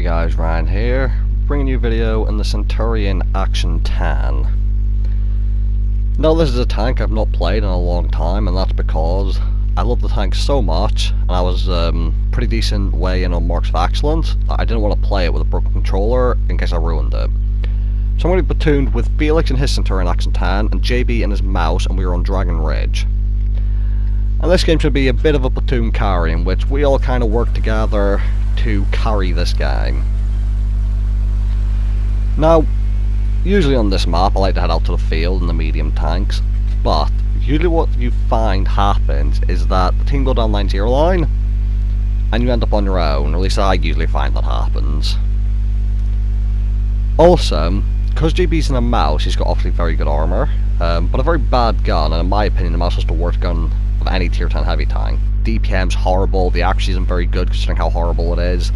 guys, Ryan here, bringing you a video in the Centurion Action 10. Now this is a tank I've not played in a long time, and that's because I love the tank so much, and I was pretty decent way in on Marks of Excellence. I didn't want to play it with a broken controller in case I ruined it. So I'm going to be platooned with Felix in his Centurion Action 10, and JB in his mouse, and we are on Dragon Ridge. And this game should be a bit of a platoon carry, in which we all kind of work together to carry this game. Now, usually on this map I like to head out to the field in the medium tanks, but usually what you find happens is that the team go down line 0 line, and you end up on your own, or at least I usually find that happens. Also, because JB's in a mouse, he's got obviously very good armour, but a very bad gun, and in my opinion the mouse is the worst gun of any tier 10 heavy tank. DPM's horrible, the accuracy isn't very good considering how horrible it is.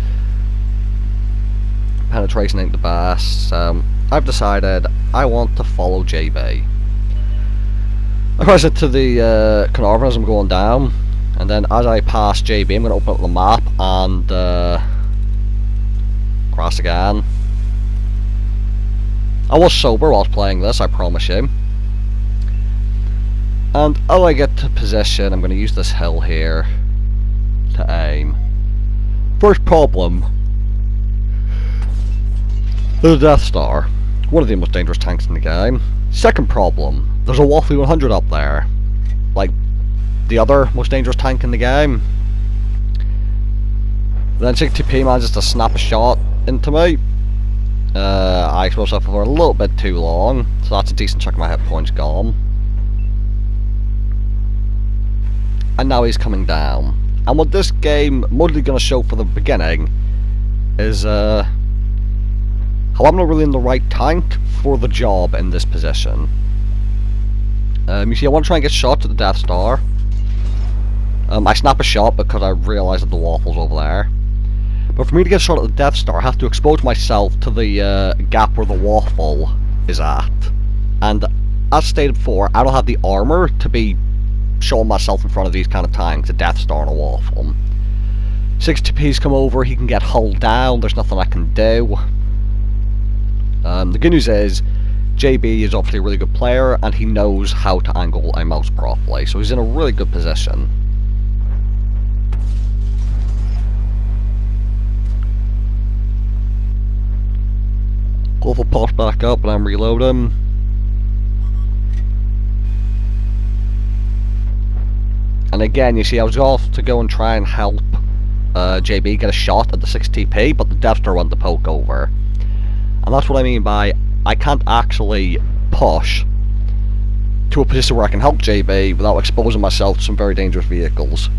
Penetration ain't the best, so I've decided I want to follow JB. I cross it to the Carnarvon as I'm going down, and then as I pass JB I'm going to open up the map and cross again. I was sober whilst playing this, I promise you. And as I get to position, I'm going to use this hill here to aim. First problem, there's a Death Star, one of the most dangerous tanks in the game. Second problem, there's a Waffly 100 up there, like the other most dangerous tank in the game. Then 60p manages to snap a shot into me. I exposed myself for a little bit too long, so that's a decent chunk of my hit points gone. And now he's coming down. And what this game mostly going to show for the beginning is how I'm not really in the right tank for the job in this position. You see, I want to try and get shot at the Death Star. I snap a shot because I realised that the Waffle's over there. But for me to get shot at the Death Star, I have to expose myself to the gap where the Waffle is at. And as stated before, I don't have the armour to be showing myself in front of these kind of tanks, a Death Star and a Waffle. 60p's come over, he can get hulled down, there's nothing I can do. The good news is, JB is obviously a really good player, and he knows how to angle a mouse properly, so he's in a really good position. Waffle pops back up and I'm reloading. And again, you see, I was off to go and try and help JB get a shot at the 60p, but the Death Star went to poke over. And that's what I mean by I can't actually push to a position where I can help JB without exposing myself to some very dangerous vehicles.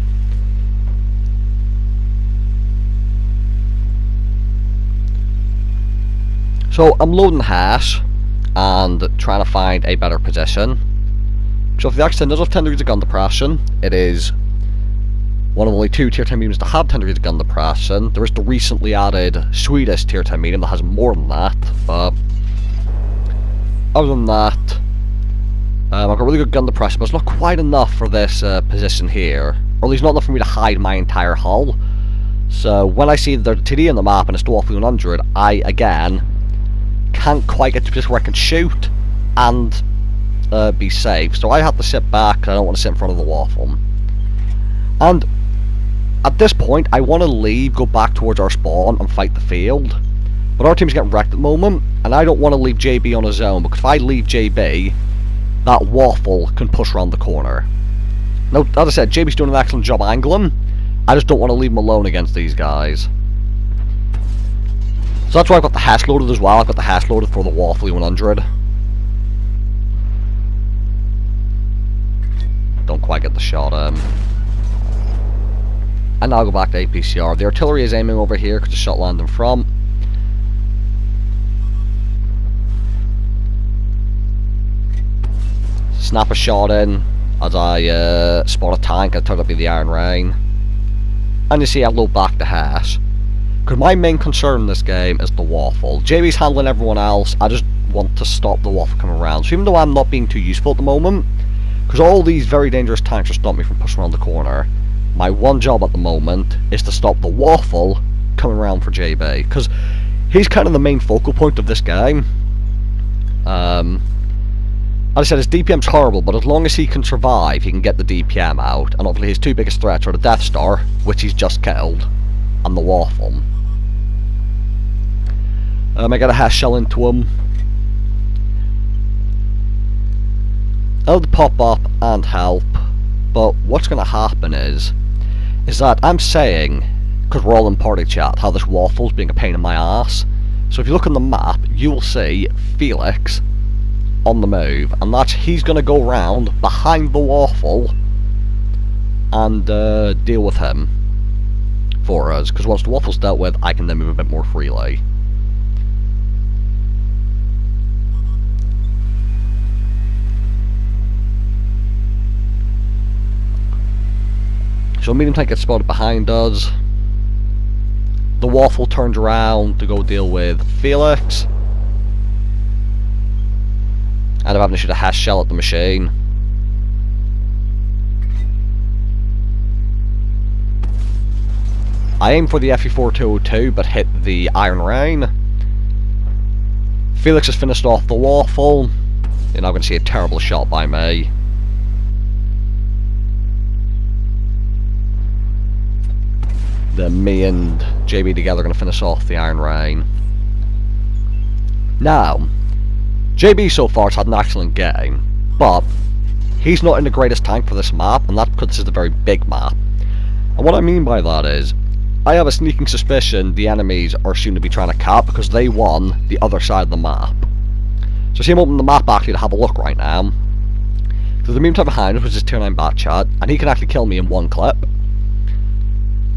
So I'm loading hash and trying to find a better position. So if the Action does have 10 degrees of gun depression, it is one of only 2 tier 10 mediums to have 10 degrees of gun depression. There is the recently added Swedish tier 10 medium that has more than that, but other than that, I've got really good gun depression, but it's not quite enough for this position here, or at least not enough for me to hide my entire hull. So when I see there's a TD on the map and it's the Waffle 100, I again can't quite get to a position where I can shoot and be safe, so I have to sit back because I don't want to sit in front of the Waffle. And at this point I want to leave, go back towards our spawn and fight the field, but our team's getting wrecked at the moment and I don't want to leave JB on his own, because if I leave JB, that Waffle can push around the corner. Now, as I said, JB's doing an excellent job angling, I just don't want to leave him alone against these guys. So that's why I've got the hash loaded as well. I've got the hash loaded for the Waffle 100. Don't quite get the shot. And now I'll go back to APCR. The artillery is aiming over here because the shot landed in front. Snap a shot in as I spot a tank. It turned out to be the Iron Rain. And you see I load back to hash. Because my main concern in this game is the Waffle. JB's handling everyone else, I just want to stop the Waffle coming around. So even though I'm not being too useful at the moment, because all these very dangerous tanks are stopping me from pushing around the corner, my one job at the moment is to stop the Waffle coming around for JB, because he's kind of the main focal point of this game. As I said, his DPM's horrible, but as long as he can survive, he can get the DPM out. And obviously his two biggest threats are the Death Star, which he's just killed, and the Waffle. I got a hash shell into him. I'll pop up and help, but what's going to happen is that I'm saying, because we're all in party chat, how this Waffle's being a pain in my ass. So if you look on the map, you will see Felix on the move, and that's he's going to go round behind the Waffle and deal with him for us, because once the Waffle's dealt with, I can then move a bit more freely. So medium tank gets spotted behind us. The Waffle turns around to go deal with Felix. And I'm having to shoot a hash shell at the machine. I aim for the FE4202 but hit the Iron Rain. Felix has finished off the Waffle. You're now going to see a terrible shot by me. Then me and JB together are going to finish off the Iron Rain. Now, JB so far has had an excellent game, but he's not in the greatest tank for this map, and that's because this is a very big map. And what I mean by that is, I have a sneaking suspicion the enemies are soon to be trying to cap because they won the other side of the map. So see him open the map actually to have a look right now. There's a medium type behind us, which is Tier 9 bat chat, and he can actually kill me in one clip.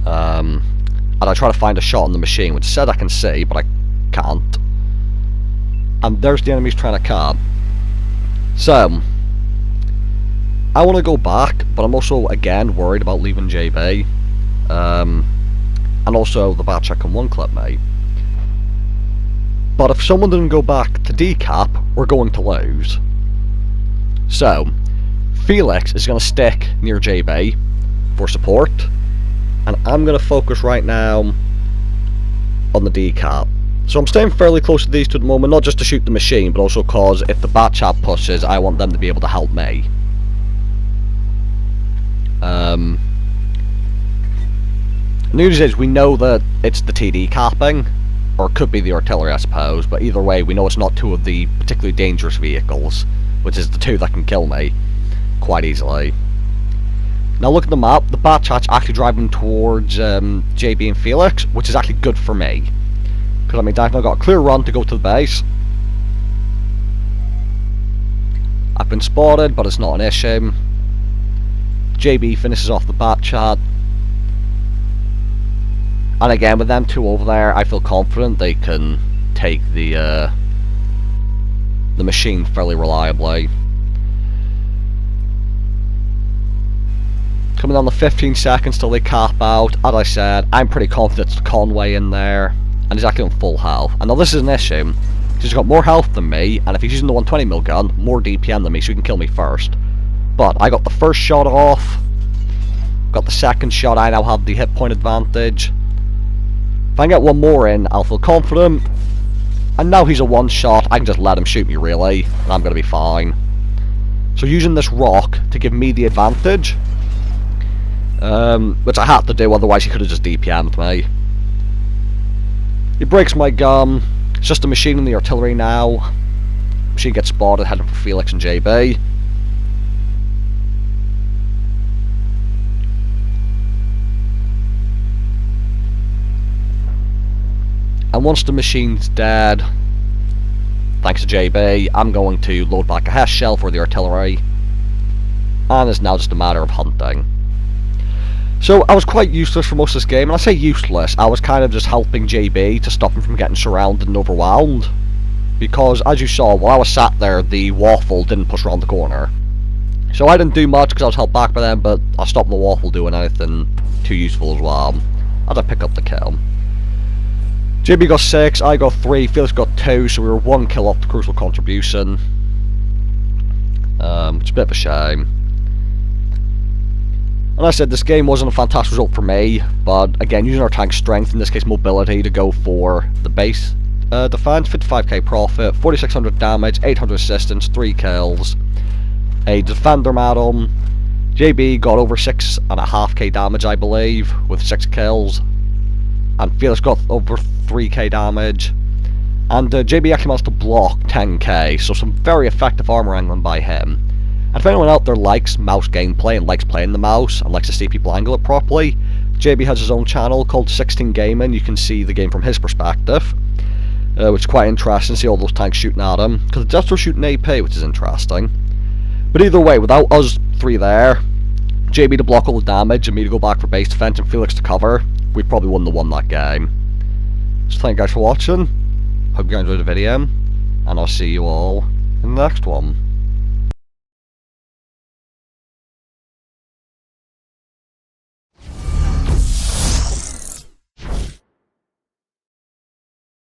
And I try to find a shot on the machine, which said I can see, but I can't. And there's the enemies trying to cap. So, I want to go back, but I'm also, again, worried about leaving JB. And also, the bat check can one-clip me. But if someone doesn't go back to decap, we're going to lose. So, Felix is going to stick near JB for support. And I'm going to focus right now on the decap. So I'm staying fairly close to these two at the moment, not just to shoot the machine, but also because if the bat chat pushes, I want them to be able to help me. The news is we know that it's the TD capping, or it could be the artillery I suppose, but either way we know it's not two of the particularly dangerous vehicles, which is the two that can kill me quite easily. Now look at the map, the bat chat's actually driving towards JB and Felix, which is actually good for me. Because that means I've now got a clear run to go to the base. I've been spotted, but it's not an issue. JB finishes off the bat chat. And again, with them two over there, I feel confident they can take the machine fairly reliably. Coming down the 15 seconds till they cap out. As I said, I'm pretty confident it's Conway in there, and he's actually on full health. And now this is an issue, because he's got more health than me, and if he's using the 120mm gun, more DPM than me, so he can kill me first. But I got the first shot off, got the second shot, I now have the hit point advantage. If I can get one more in, I'll feel confident. And now he's a one shot, I can just let him shoot me really, and I'm going to be fine. So using this rock to give me the advantage, which I had to do, otherwise he could have just DPM'd me. He breaks my gun. It's just a machine in the artillery now. Machine gets spotted, heading for Felix and JB. And once the machine's dead, thanks to JB, I'm going to load back a hash shell for the artillery. And it's now just a matter of hunting. So I was quite useless for most of this game, and I say useless, I was kind of just helping JB to stop him from getting surrounded and overwhelmed. Because, as you saw, while I was sat there, the Waffle didn't push around the corner. So I didn't do much because I was held back by them, but I stopped the Waffle doing anything too useful as well. As I pick up the kill. JB got 6, I got 3, Felix got 2, so we were 1 kill off the crucial contribution. It's a bit of a shame. And I said this game wasn't a fantastic result for me, but again, using our tank's strength, in this case mobility, to go for the base defense, 55k profit, 4600 damage, 800 assistance, 3 kills, a defender madam. JB got over 6.5k damage, I believe, with 6 kills, and Felix got over 3k damage, and JB actually managed to block 10k, so some very effective armor angling by him. And if anyone out there likes mouse gameplay and likes playing the mouse and likes to see people angle it properly, JB has his own channel called 16 Gaming. You can see the game from his perspective, which is quite interesting. See all those tanks shooting at him, because the Jets are shooting AP, which is interesting. But either way, without us three there, JB to block all the damage and me to go back for base defense and Felix to cover, we probably wouldn't have won that game. So thank you guys for watching. Hope you guys enjoyed the video, and I'll see you all in the next one.